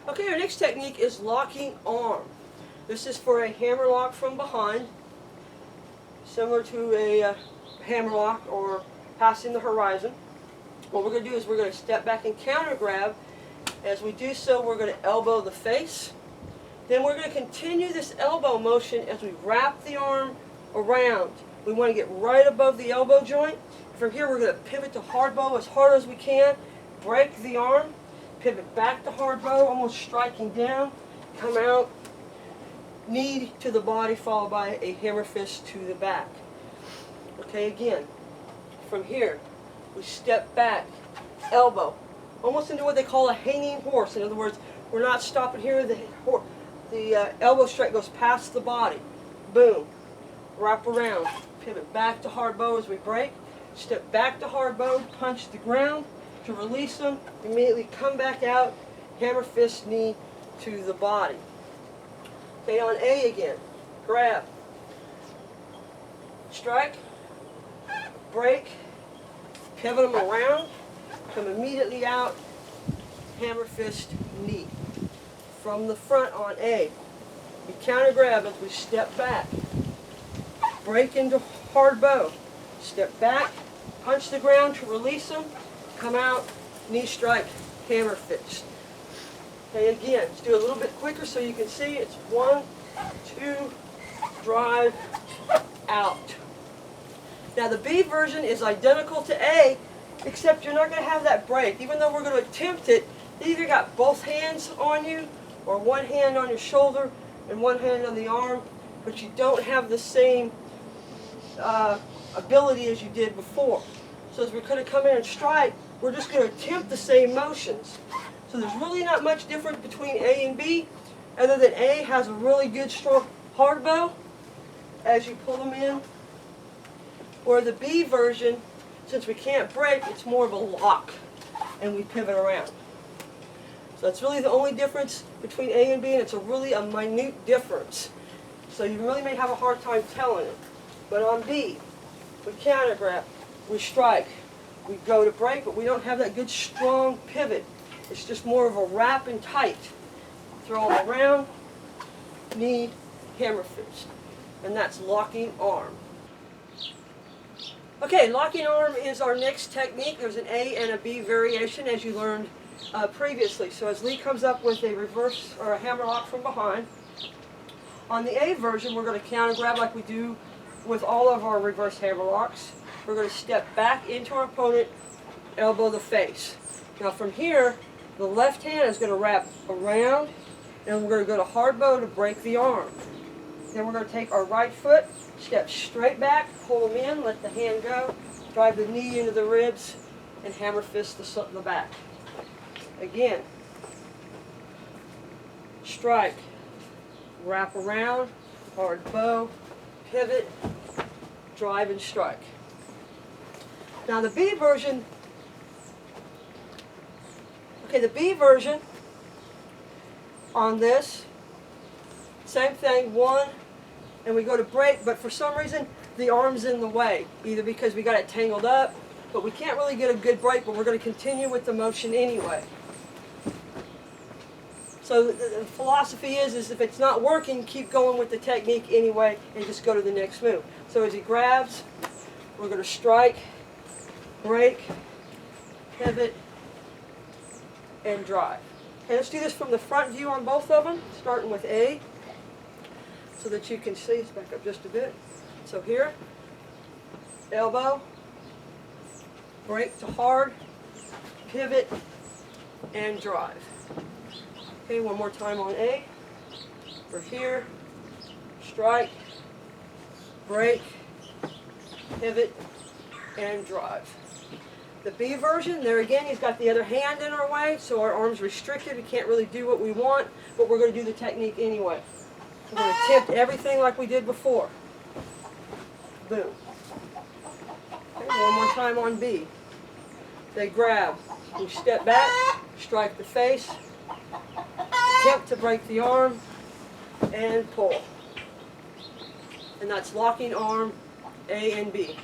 Okay, our next technique is locking arm. This is for a hammer lock from behind, similar to a hammer lock or passing the horizon. What we're going to do is we're going to step back and counter grab. As we do so, we're going to elbow the face. Then we're going to continue this elbow motion as we wrap the arm around. We want to get right above the elbow joint. From here, we're going to pivot to hard bow as hard as we can, break the arm, pivot back to hard bow, almost striking down, come out, knee to the body, followed by a hammer fist to the back. Okay, again, from here, we step back, elbow, almost into what they call a hanging horse. In other words, we're not stopping here. The elbow strike goes past the body. Boom. Wrap around. Pivot back to hard bow as we break. Step back to hard bow. Punch the ground to release them. Immediately come back out. Hammer fist knee to the body. Okay, on A again. Grab. Strike. Break. Pivot them around. Come immediately out. Hammer fist knee. From the front on A. We counter grab as we step back. Break into hard bow. Step back. Punch the ground to release them. Come out. Knee strike. Hammer fist. Okay, again, let's do a little bit quicker so you can see. It's 1, 2, drive, out. Now the B version is identical to A, except you're not going to have that break. Even though we're going to attempt it, you either got both hands on you, or one hand on your shoulder and one hand on the arm, but you don't have the same ability as you did before. So as we're going to come in and strike, we're just going to attempt the same motions. So there's really not much difference between A and B, other than A has a really good strong hard bow as you pull them in, or the B version, since we can't break, it's more of a lock, and we pivot around. So that's really the only difference between A and B, and it's a minute difference. So you really may have a hard time telling it. But on B, we counter grab, we strike, we go to break, but we don't have that good strong pivot. It's just more of a wrap and tight. Throw them around, knee, hammer fist. And that's locking arm. Okay, locking arm is our next technique. There's an A and a B variation, as you learned previously. So as Lee comes up with a reverse or a hammer lock from behind, on the A version we're going to counter grab like we do with all of our reverse hammer locks. We're going to step back into our opponent, elbow the face. Now from here, the left hand is going to wrap around, and we're going to go to hard bow to break the arm. Then we're going to take our right foot, step straight back, pull them in, let the hand go, drive the knee into the ribs, and hammer fist the back. Again, strike, wrap around, hard bow, pivot, drive and strike. Now the B version, the B version on this, same thing, one, and we go to break, but for some reason the arm's in the way, either because we got it tangled up, but we can't really get a good break, but we're going to continue with the motion anyway. So the philosophy is if it's not working, keep going with the technique anyway and just go to the next move. So as he grabs, we're going to strike, break, pivot, and drive. Okay, let's do this from the front view on both of them, starting with A, so that you can see. Let's back up just a bit. So here, elbow, break to hard, pivot, and drive. Okay, one more time on A. We're here, strike, break, pivot, and drive. The B version, there again, he's got the other hand in our way, so our arm's restricted. We can't really do what we want, but we're going to do the technique anyway. We're going to attempt everything like we did before. Boom. Okay, one more time on B. They grab. We step back, strike the face, attempt to break the arm, and pull. And that's locking arm A and B.